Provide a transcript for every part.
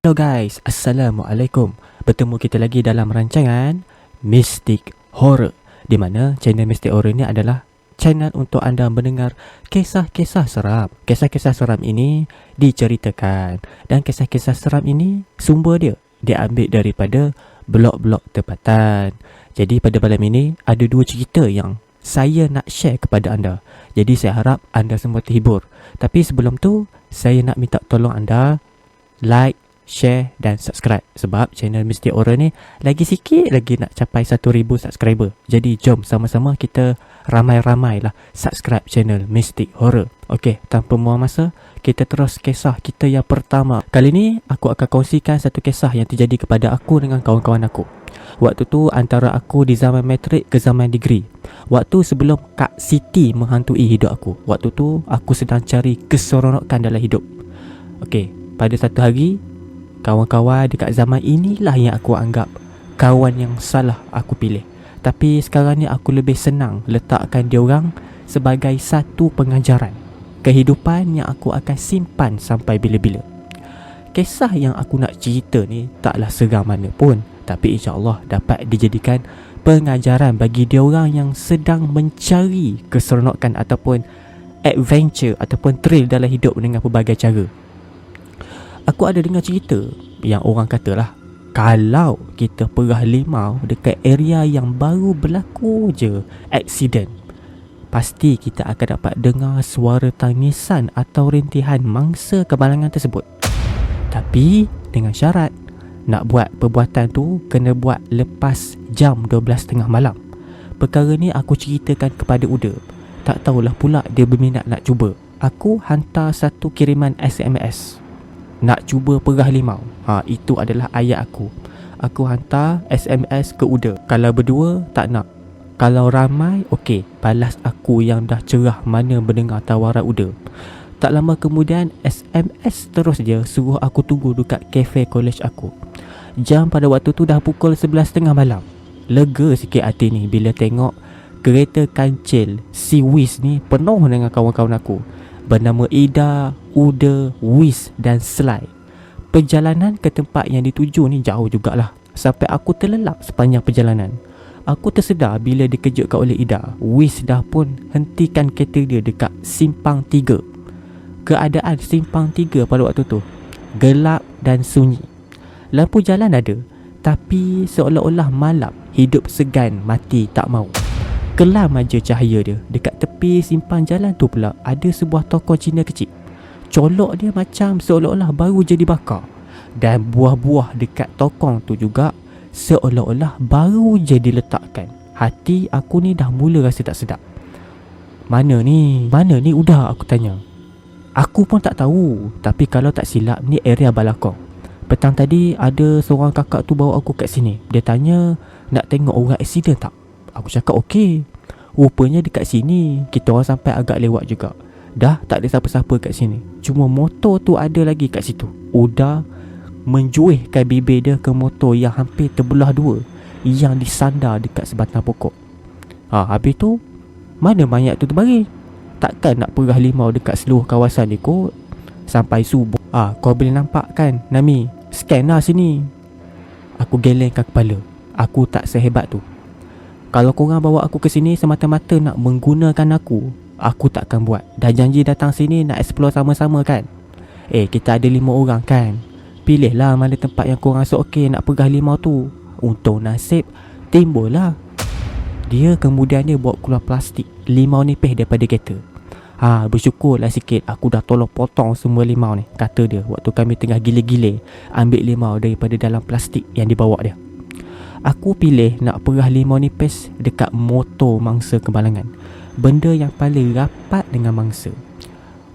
Hello guys, Assalamualaikum. Bertemu kita lagi dalam rancangan Mystic Horror, di mana channel Mystic Horror ini adalah channel untuk anda mendengar kisah-kisah seram. Kisah-kisah seram ini diceritakan, dan kisah-kisah seram ini sumber dia diambil daripada blog-blog tempatan. Jadi pada malam ini ada dua cerita yang saya nak share kepada anda. Jadi saya harap anda semua terhibur. Tapi sebelum tu, saya nak minta tolong anda like, share dan subscribe, sebab channel Mystic Horror ni lagi sikit lagi nak capai 1000 subscriber. Jadi jom sama-sama kita ramai-ramai lah subscribe channel Mystic Horror. Okey, tanpa buang masa, kita terus kisah kita yang pertama. Kali ni aku akan kongsikan satu kisah yang terjadi kepada aku dengan kawan-kawan aku. Waktu tu antara aku di zaman matrik ke zaman degree. Waktu sebelum Kak Siti menghantui hidup aku. Waktu tu aku sedang cari keseronokan dalam hidup. Okey, pada satu hari, kawan-kawan dekat zaman inilah yang aku anggap kawan yang salah aku pilih. Tapi sekarang ni aku lebih senang letakkan diorang sebagai satu pengajaran kehidupan yang aku akan simpan sampai bila-bila. Kisah yang aku nak cerita ni taklah seram mana pun, tapi insya-Allah dapat dijadikan pengajaran bagi diorang yang sedang mencari keseronokan ataupun adventure ataupun thrill dalam hidup dengan pelbagai cara. Aku ada dengar cerita yang orang katalah, kalau kita perah limau dekat area yang baru berlaku je aksiden, pasti kita akan dapat dengar suara tangisan atau rintihan mangsa kemalangan tersebut. Tapi dengan syarat, nak buat perbuatan tu kena buat lepas jam 12.30 malam. Perkara ni aku ceritakan kepada Uda. Tak tahulah pula dia berminat nak cuba. Aku hantar satu kiriman SMS nak cuba perah limau. Itu adalah ayat aku. Aku hantar SMS ke Uda. Kalau berdua, tak nak. Kalau ramai, okey, balas aku yang dah cerah mana mendengar tawaran Uda. Tak lama kemudian, SMS terus je suruh aku tunggu dekat kafe college aku. Jam pada waktu tu dah pukul 11.30 malam. Lega sikit hati ni bila tengok kereta kancil si Wiz ni penuh dengan kawan-kawan aku bernama Ida, Uda, Wiz dan Sly. Perjalanan ke tempat yang dituju ni jauh jugalah, sampai aku terlelap sepanjang perjalanan. Aku tersedar bila dikejutkan oleh Ida. Wiz dah pun hentikan kereta dia dekat Simpang 3. Keadaan Simpang 3 pada waktu tu gelap dan sunyi. Lampu jalan ada, tapi seolah-olah malam, hidup segan mati tak mau. Kelam aja cahaya dia. Dekat tepi simpang jalan tu pula ada sebuah toko Cina kecil. Colok dia macam seolah-olah baru je dibakar. Dan buah-buah dekat tokong tu juga seolah-olah baru je diletakkan. Hati aku ni dah mula rasa tak sedap. Mana ni? Mana ni Uda? Aku tanya. Aku pun tak tahu, tapi kalau tak silap ni area balakong. Petang tadi ada seorang kakak tu bawa aku kat sini. Dia tanya nak tengok orang aksiden tak? Aku cakap okey. Rupanya dekat sini kita orang sampai agak lewat juga. Dah tak ada siapa-siapa kat sini. Cuma motor tu ada lagi kat situ. Uda menjuihkan bibir dia ke motor yang hampir terbelah dua, yang disandar dekat sebatang pokok. Habis tu mana mayat tu terbaring? Takkan nak perah limau dekat seluruh kawasan ni kot sampai subuh. Kau boleh nampak kan Nami? Scan lah sini. Aku gelengkan kepala. Aku tak sehebat tu. Kalau korang bawa aku ke sini semata-mata nak menggunakan aku takkan buat. Dah janji datang sini nak explore sama-sama kan? Kita ada 5 orang kan? Pilihlah mana tempat yang korang rasa okey nak perah limau tu. Untung nasib, timbul lah. Dia kemudian dia bawa keluar plastik limau nipis daripada kereta. Bersyukurlah sikit aku dah tolong potong semua limau ni, kata dia waktu kami tengah gile-gile ambil limau daripada dalam plastik yang dibawa dia. Aku pilih nak perah limau nipis dekat motor mangsa kemalangan, benda yang paling rapat dengan mangsa.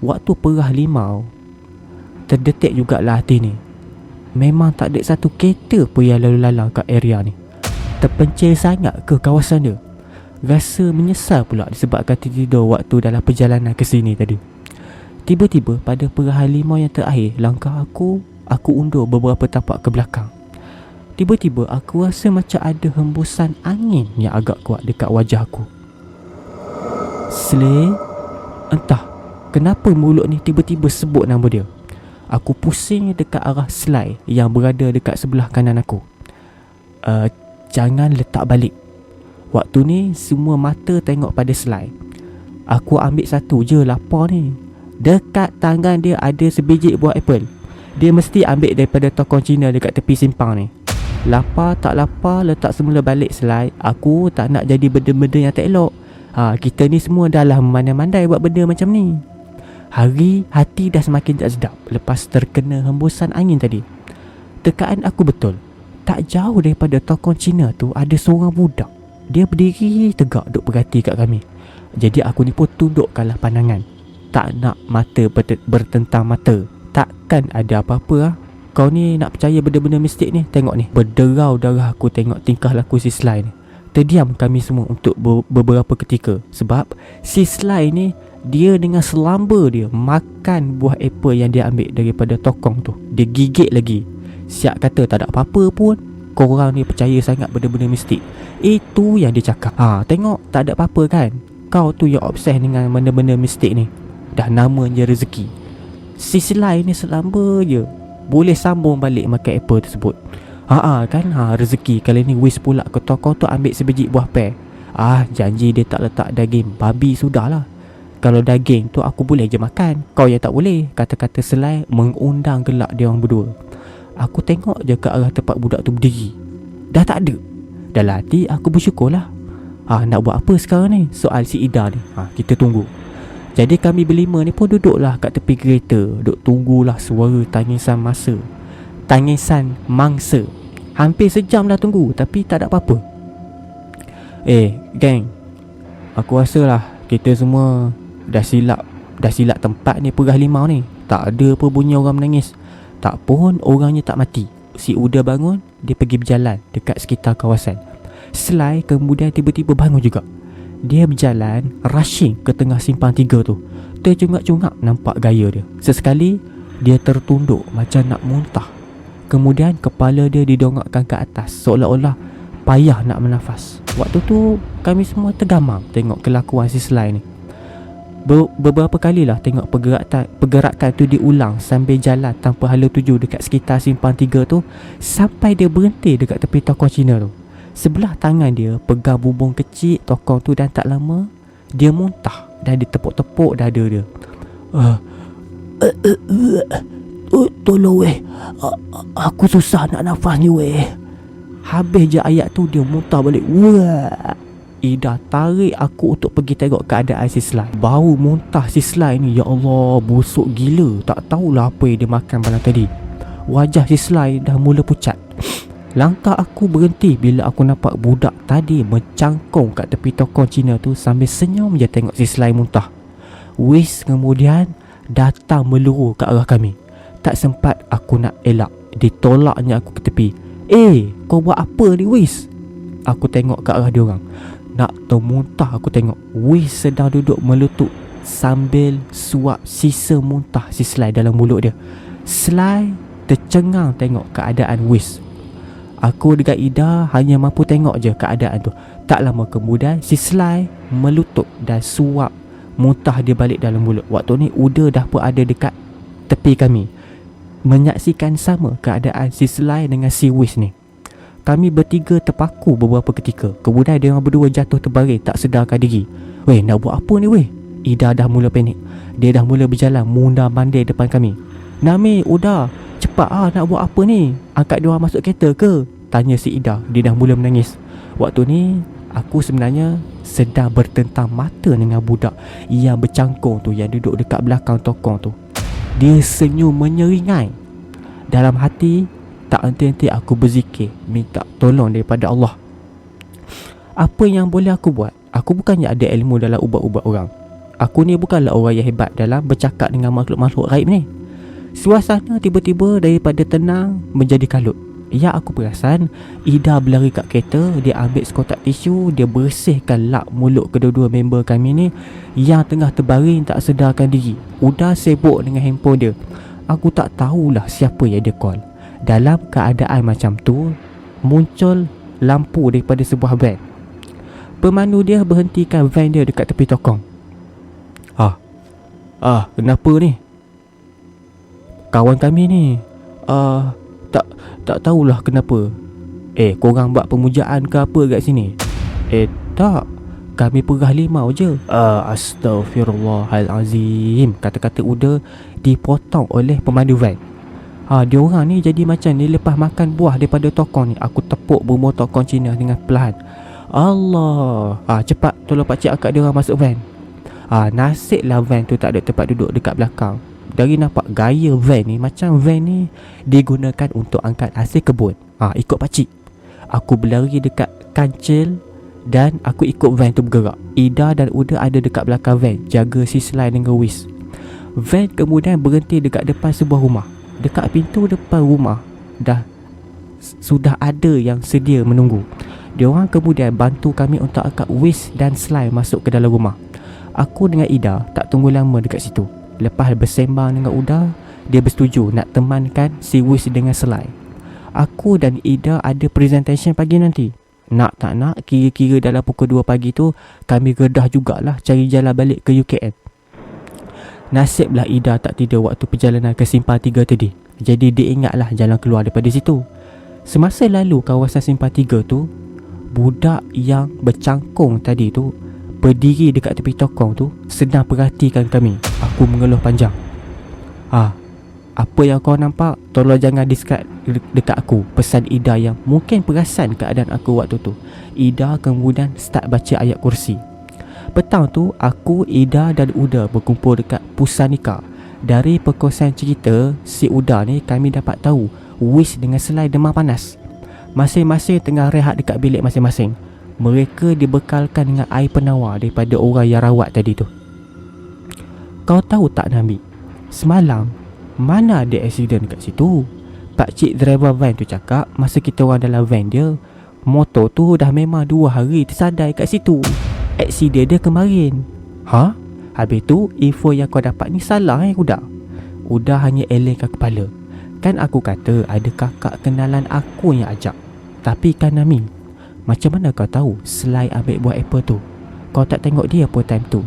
Waktu perah limau, terdetik jugalah hati ni. Memang tak ada satu kereta pun yang lalu lalang kat area ni. Terpencil sangat ke kawasan dia. Rasa menyesal pula disebabkan tertidur waktu dalam perjalanan ke sini tadi. Tiba-tiba pada perahan limau yang terakhir, langkah aku undur beberapa tapak ke belakang. Tiba-tiba aku rasa macam ada hembusan angin yang agak kuat dekat wajah aku. Entah kenapa mulut ni tiba-tiba sebut nama dia. Aku pusing dekat arah slide yang berada dekat sebelah kanan aku. Jangan letak balik. Waktu ni semua mata tengok pada slide. Aku ambil satu je, lapar ni. Dekat tangan dia ada sebiji buah apple. Dia mesti ambil daripada toko Cina dekat tepi simpang ni. Lapar tak lapar, letak semula balik slide. Aku tak nak jadi benda-benda yang tak elok. Kita ni semua dah lah memandai-mandai buat benda macam ni. Hati dah semakin tak sedap lepas terkena hembusan angin tadi. Tekaan aku betul. Tak jauh daripada toko Cina tu ada seorang budak. Dia berdiri tegak duk perhati kat kami. Jadi aku ni pun tundukkanlah pandangan. Tak nak mata bertentang mata. Takkan ada apa-apa lah. Kau ni nak percaya benda-benda mistik ni? Tengok ni, berderau darah aku tengok tingkah laku si Sly ni. Terdiam kami semua untuk beberapa ketika. Sebab si Sly ni, dia dengan selamba dia makan buah apple yang dia ambil daripada tokong tu. Dia gigit lagi. Siap kata tak ada apa-apa pun. Korang ni percaya sangat benda-benda mistik. Itu yang dia cakap. Tengok tak ada apa-apa kan? Kau tu yang obses dengan benda-benda mistik ni. Dah namanya rezeki. Si Sly ni selamba je boleh sambung balik makan apple tersebut. Kan rezeki. Kali ni Wiz pula ke toko tu ambil sebiji buah pear. Janji dia tak letak daging babi, sudahlah. Kalau daging tu aku boleh je makan, kau yang tak boleh. Kata-kata Sly mengundang gelak dia orang berdua. Aku tengok je ke arah tempat budak tu berdiri. Dah tak ada. Dalam hati aku bersyukurlah. Nak buat apa sekarang ni? Soal si Ida ni. Kita tunggu. Jadi kami berlima ni pun duduklah kat tepi kereta. Duduk tunggulah suara tangisan mangsa. Hampir sejam dah tunggu, tapi tak ada apa-apa. Geng, aku rasalah kita semua dah silap tempat ni perah limau ni. Tak ada apa bunyi orang menangis. Tak pun orangnya tak mati. Si Uda bangun, dia pergi berjalan dekat sekitar kawasan. Sly kemudian tiba-tiba bangun juga. Dia berjalan rushing ke tengah simpang 3 tu. Tercungak-cungak nampak gaya dia. Sesekali dia tertunduk macam nak muntah. Kemudian kepala dia didongakkan ke atas seolah-olah payah nak bernafas. Waktu tu kami semua tergamam tengok kelakuan si Sly ni. Beberapa kalilah tengok pergerakan tu diulang sambil jalan tanpa hala tuju dekat sekitar simpang 3 tu, sampai dia berhenti dekat tepi toko Cina tu. Sebelah tangan dia pegang bubung kecil tokong tu dan tak lama dia muntah dan ditepuk-tepuk dada dia. Tolong weh, aku susah nak nafas ni weh. Habis je ayat tu dia muntah balik. Ida tarik aku untuk pergi tengok keadaan si Sly. Bau muntah si Sly ni, ya Allah, busuk gila. Tak tahulah apa yang dia makan malam tadi. Wajah si Sly dah mula pucat. Langkah aku berhenti bila aku nampak budak tadi mencangkung kat tepi toko Cina tu sambil senyum je tengok si Sly muntah. Wiz kemudian datang meluru ke arah kami. Tak sempat aku nak elak, ditolaknya aku ke tepi. Kau buat apa ni Wiz? Aku tengok ke arah diorang. Nak termuntah aku tengok Wiz sedang duduk meletup sambil suap sisa muntah si Sly dalam mulut dia. Sly tercengang tengok keadaan Wiz. Aku dengan Ida hanya mampu tengok je keadaan tu. Tak lama kemudian si Sly melutup dan suap muntah dia balik dalam mulut. Waktu ni Uda dah pun ada dekat tepi kami, menyaksikan sama keadaan si Sly dengan si Wiz ni. Kami bertiga terpaku beberapa ketika. Kemudian dia orang berdua jatuh terbaring tak sedarkan diri. Weh, nak buat apa ni weh? Ida dah mula panik. Dia dah mula berjalan mundar-mandir depan kami. Nami, Uda, cepat nak buat apa ni? Angkat dia orang masuk kereta ke? Tanya si Ida. Dia dah mula menangis. Waktu ni aku sebenarnya sedang bertentang mata dengan budak yang bercangkung tu, yang duduk dekat belakang tokong tu. Dia senyum menyeringai. Dalam hati tak henti-henti aku berzikir minta tolong daripada Allah. Apa yang boleh aku buat? Aku bukannya ada ilmu dalam ubat-ubat orang. Aku ni bukanlah orang yang hebat dalam bercakap dengan makhluk-makhluk gaib ni. Suasana tiba-tiba daripada tenang menjadi kalut. Ya, aku perasan Ida berlari kat kereta. Dia ambil sekotak tisu. Dia bersihkan lap mulut kedua-dua member kami ni yang tengah terbaring tak sedarkan diri. Udah sibuk dengan handphone dia. Aku tak tahulah siapa yang dia call. Dalam keadaan macam tu, muncul lampu daripada sebuah van. Pemandu dia berhentikan van dia dekat tepi tokong. Kenapa ni? kawan kami ni tak tak tahulah kenapa. Korang buat pemujaan ke apa kat sini? Tak, kami perah limau je. Astaghfirullahalazim. Kata-kata Uda dipotong oleh pemandu van. Diorang ni jadi macam ni lepas makan buah daripada tokong ni. Aku tepuk bumbu tokong Cina dengan perlahan. Allah. Cepat tolong pakcik akak diorang masuk van. Nasiblah van tu tak ada tempat duduk dekat belakang. Dari nampak gaya van ni, macam van ni digunakan untuk angkat hasil kebun. Ikut pakcik. Aku berlari dekat kancil dan aku ikut van tu bergerak. Ida dan Uda ada dekat belakang van, jaga si Sly dengan Wiz. Van kemudian berhenti dekat depan sebuah rumah. Dekat pintu depan rumah sudah ada yang sedia menunggu. Diorang kemudian bantu kami untuk angkat Wiz dan Sly masuk ke dalam rumah. Aku dengan Ida tak tunggu lama dekat situ. Lepas bersembang dengan Uda, dia bersetuju nak temankan si Wiz dengan Sly. Aku dan Ida ada presentation pagi nanti. Nak tak nak, kira-kira dalam pukul 2 pagi tu kami redah jugalah cari jalan balik ke UKM. Nasiblah Ida tak tidur waktu perjalanan ke Simpang 3 tadi. Jadi dia ingatlah jalan keluar daripada situ. Semasa lalu kawasan Simpang 3 tu, budak yang bercangkung tadi tu berdiri dekat tepi tokong tu sedang perhatikan kami. Aku mengeluh panjang. Apa yang kau nampak, tolong jangan describe dekat aku, pesan Ida yang mungkin perasan keadaan aku waktu tu. Ida kemudian start baca ayat kursi. Petang tu, aku, Ida dan Uda berkumpul dekat Pusanika. Dari perkongsian cerita si Uda ni, kami dapat tahu Wiz dengan Sly demam panas. Masing-masing tengah rehat dekat bilik masing-masing. Mereka dibekalkan dengan air penawar daripada orang yang rawat tadi tu. Kau tahu tak Nabi, semalam mana ada aksiden kat situ? Pakcik driver van tu cakap masa kita orang dalam van dia, motor tu dah memang 2 hari tersadai kat situ. Aksiden dia kemarin. Habis tu info yang kau dapat ni salah Uda? Uda hanya elengkan kepala. Kan aku kata ada kakak kenalan aku yang ajak. Tapi kan Nami, macam mana kau tahu Sly ambil buah apple tu? Kau tak tengok dia apa time tu?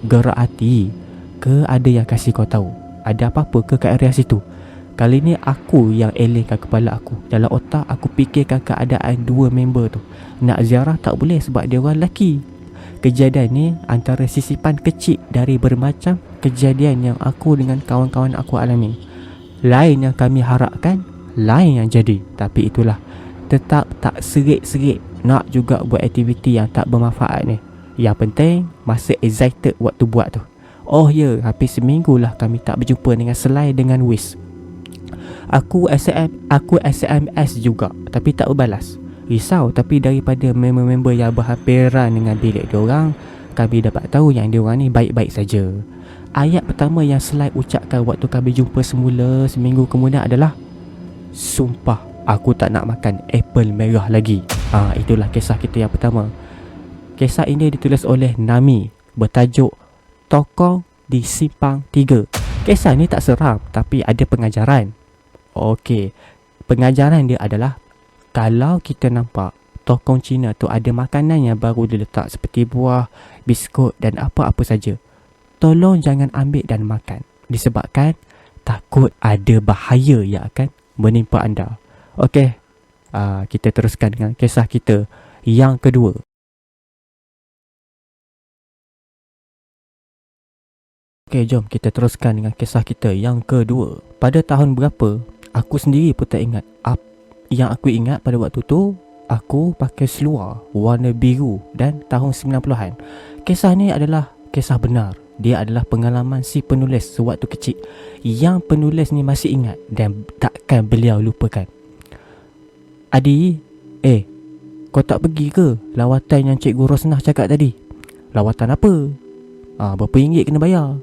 Gerak hati ke ada yang kasih kau tahu? Ada apa-apa ke kat area situ? Kali ni aku yang elengkan kepala aku. Dalam otak aku fikirkan keadaan 2 member tu. Nak ziarah tak boleh sebab dia orang lelaki. Kejadian ni antara sisipan kecil dari bermacam kejadian yang aku dengan kawan-kawan aku alami. Lain yang kami harapkan, lain yang jadi. Tapi itulah, tetap tak serik-serik nak juga buat aktiviti yang tak bermanfaat ni. Yang penting masih excited waktu buat tu. Hampir seminggu lah kami tak berjumpa dengan Sly dengan Wiz. Aku SMS juga tapi tak berbalas. Risau, tapi daripada member-member yang berhampiran dengan bilik diorang, kami dapat tahu yang diorang ni baik-baik saja. Ayat pertama yang Sly ucapkan waktu kami jumpa semula seminggu kemudian adalah, "Sumpah aku tak nak makan apple merah lagi." Itulah kisah kita yang pertama. Kisah ini ditulis oleh Nami, bertajuk Tokong di Simpang 3. Kisah ni tak seram tapi ada pengajaran. Okey, pengajaran dia adalah kalau kita nampak tokong Cina tu ada makanan yang baru diletak seperti buah, biskut dan apa-apa saja, tolong jangan ambil dan makan, disebabkan takut ada bahaya yang akan menimpa anda. Okey, kita teruskan dengan kisah kita yang kedua. Okey, jom kita teruskan dengan kisah kita yang kedua. Pada tahun berapa, aku sendiri pun tak ingat. Yang aku ingat pada waktu tu, aku pakai seluar warna biru dan tahun 90-an. Kisah ni adalah kisah benar. Dia adalah pengalaman si penulis sewaktu kecil, yang penulis ni masih ingat dan takkan beliau lupakan. Adi, kau tak pergi ke lawatan yang Cikgu Rosnah cakap tadi? Lawatan apa? Berapa ringgit kena bayar?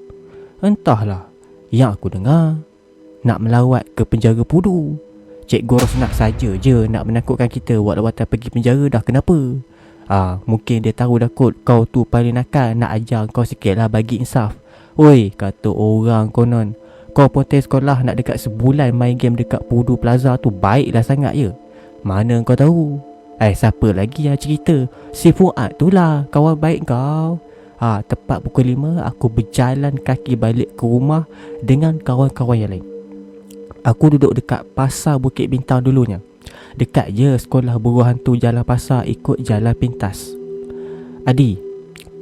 Entahlah. Yang aku dengar, nak melawat ke penjara Pudu. Cikgu Rosnah saja je nak menakutkan kita buat lawatan pergi penjara dah, kenapa? Mungkin dia tahu dah kot kau tu paling nakal, nak ajar kau sikit lah bagi insaf. Oi, kata orang konon kau ponteng sekolah nak dekat sebulan main game dekat Pudu Plaza tu baiklah sangat ya. Mana kau tahu? Siapa lagi yang cerita? Si Fuad tu lah kawan baik kau. Tepat pukul 5 aku berjalan kaki balik ke rumah dengan kawan-kawan yang lain. Aku duduk dekat pasar Bukit Bintang dulunya. Dekat je sekolah buruh hantu jalan pasar, ikut jalan pintas. Adi,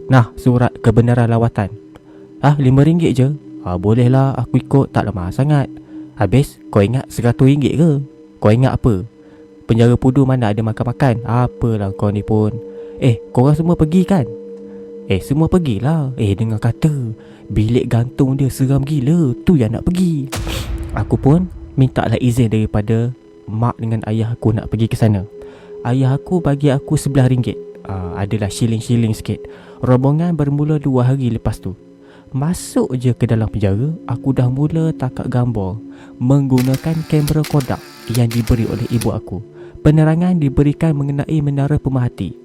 nah surat kebenaran lawatan. RM5 je. Boleh lah, aku ikut, tak lemah sangat. Habis kau ingat RM100 ke? Kau ingat apa? Penjara Pudu mana ada makan-makan? Apalah kau ni pun. Korang semua pergi kan? Semua pergilah. Dengar kata bilik gantung dia seram gila, tu yang nak pergi. Aku pun minta lah izin daripada mak dengan ayah aku nak pergi ke sana. Ayah aku bagi aku RM11. Adalah shilling-shilling sikit. Rombongan bermula 2 hari lepas tu. Masuk je ke dalam penjara, aku dah mula tangkap gambar menggunakan kamera Kodak yang diberi oleh ibu aku. Penerangan diberikan mengenai menara pemerhati.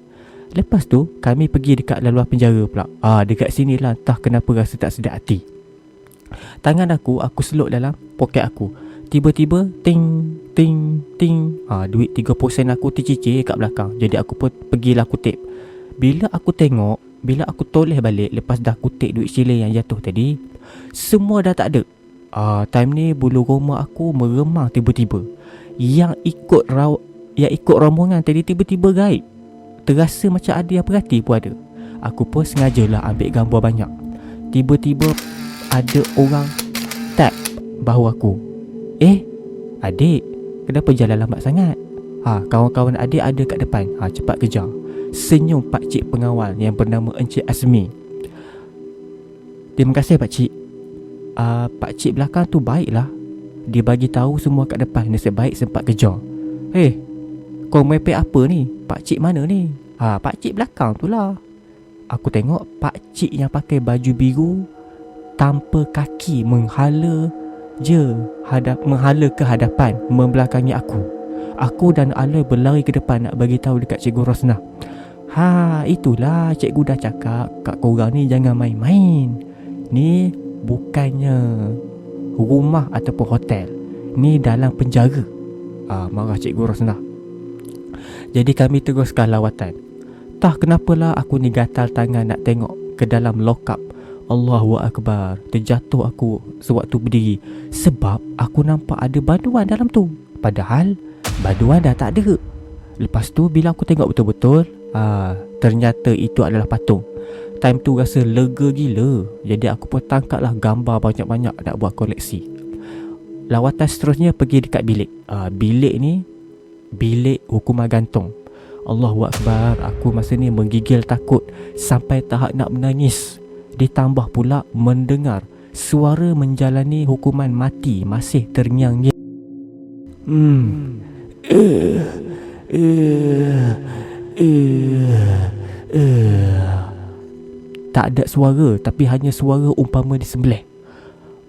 Lepas tu kami pergi dekat laluan penjara pula. Dekat sinilah entah kenapa rasa tak sedap hati. Tangan aku seluk dalam poket aku. Tiba-tiba ting ting ting. Duit 30 sen aku tercicir kat belakang. Jadi aku pun pergilah kutip. Bila aku toleh balik lepas dah kutip duit shilling yang jatuh tadi, semua dah tak ada. Time ni bulu roma aku meremang tiba-tiba. Yang ikut rombongan tadi tiba-tiba gaib. Terasa macam ada yang perhati pun ada. Aku pun sengajalah ambil gambar banyak. Tiba-tiba ada orang tap bahu aku. Adik, kenapa jalan lambat sangat? Kawan-kawan adik ada kat depan. Cepat kejar. Senyum pakcik pengawal yang bernama Encik Azmi. Terima kasih pakcik. Pakcik belakang tu baiklah. Dia bagi tahu semua kat depan. Nasib baik sempat kejar. Kau mepek apa ni? Pakcik mana ni? Pakcik belakang tu lah. Aku tengok pakcik yang pakai baju biru tanpa kaki menghala ke hadapan, membelakangi aku. Aku dan Aloy berlari ke depan nak bagi tahu dekat Cikgu Rosnah. Itulah cikgu dah cakap kat korang ni jangan main-main. Ni bukannya rumah ataupun hotel. Ni dalam penjara. Marah Cikgu Rosnah. Jadi kami teruskan lawatan. Tah kenapalah aku ni gatal tangan nak tengok ke dalam lock up. Allahu Akbar. Terjatuh aku sewaktu berdiri sebab aku nampak ada baduan dalam tu. Padahal baduan dah tak ada. Lepas tu bila aku tengok betul-betul, ternyata itu adalah patung. Time tu rasa lega gila. Jadi aku pun tangkaplah gambar banyak-banyak nak buat koleksi. Lawatan seterusnya pergi dekat bilik. Bilik ni bilik hukuman gantung. Allahu Akbar. Aku masa ni menggigil takut sampai tahap nak menangis. Ditambah pula mendengar suara menjalani hukuman mati masih terngiang-ngiang. Tak ada suara, tapi hanya suara umpama disembelih.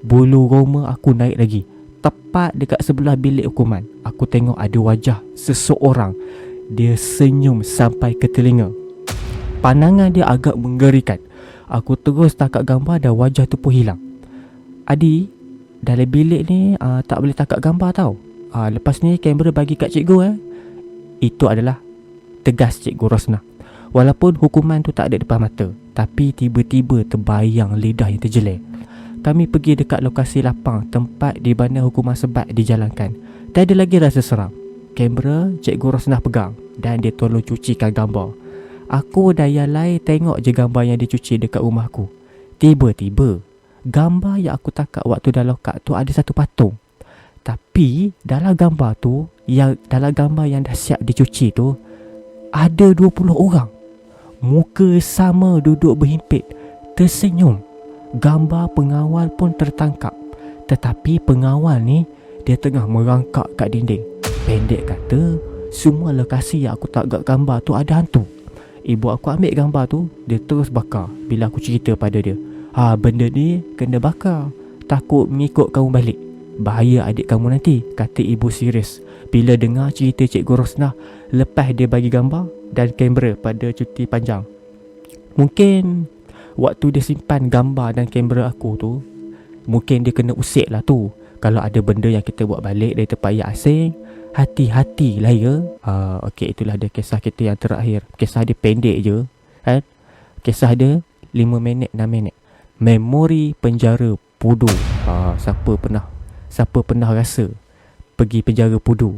Bulu roma aku naik lagi. Tepat dekat sebelah bilik hukuman, aku tengok ada wajah seseorang. Dia senyum sampai ke telinga. Pandangan dia agak menggerikan. Aku terus tangkap gambar dan wajah tu pun hilang. Adi, dalam bilik ni tak boleh tangkap gambar tau. Lepas ni kamera bagi kat cikgu. Itu adalah tegas Cikgu Rosnah. Walaupun hukuman tu tak ada depan mata, tapi tiba-tiba terbayang lidah yang terjelai. Kami pergi dekat lokasi lapang tempat di mana hukuman sebat dijalankan. Tak ada lagi rasa seram. Kamera Cikgu Rosnah pegang dan dia tolong cucikan gambar. Aku dan yang lain tengok je gambar yang dicuci dekat rumahku. Tiba-tiba gambar yang aku tangkap waktu dalam lock tu ada satu patung. Tapi dalam gambar yang dah siap dicuci tu ada 20 orang. Muka sama, duduk berhimpit, tersenyum. Gambar pengawal pun tertangkap. Tetapi pengawal ni dia tengah merangkak kat dinding. Pendek kata, semua lokasi yang aku tangkap gambar tu ada hantu. Ibu aku ambil gambar tu, dia terus bakar. Bila aku cerita pada dia, benda ni kena bakar, takut mengikut kamu balik. Bahaya adik kamu nanti, kata ibu serius. Bila dengar cerita Cikgu Rosnah, lepas dia bagi gambar dan kamera pada cuti panjang. Mungkin waktu dia simpan gambar dan kamera aku tu, mungkin dia kena usik lah tu. Kalau ada benda yang kita buat balik dari tempat yang asing, hati-hatilah ya. Okey, itulah dia kisah kita yang terakhir. Kisah dia pendek je kan. Kisah dia 5 minit 6 minit. Memori Penjara Pudu. Siapa pernah Siapa pernah rasa pergi penjara Pudu?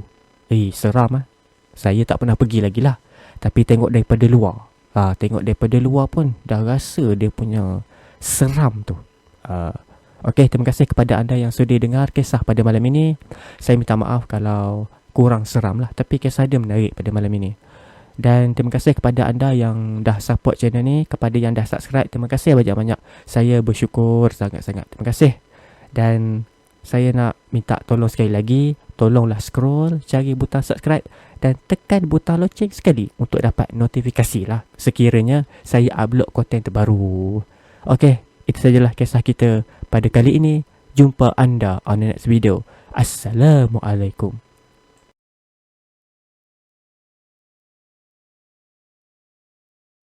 Seram ah. Saya tak pernah pergi lagi lah. Tapi tengok daripada luar. Tengok daripada luar pun dah rasa dia punya seram tu. Okey, terima kasih kepada anda yang sudi dengar kisah pada malam ini. Saya minta maaf kalau kurang seram lah. Tapi kisah dia menarik pada malam ini. Dan terima kasih kepada anda yang dah support channel ni. Kepada yang dah subscribe, terima kasih banyak-banyak. Saya bersyukur sangat-sangat. Terima kasih. Dan saya nak minta tolong sekali lagi, tolonglah scroll, cari butang subscribe dan tekan butang loceng sekali untuk dapat notifikasi lah sekiranya saya upload konten terbaru. Okey, itu sajalah kisah kita pada kali ini. Jumpa anda on the next video. Assalamualaikum.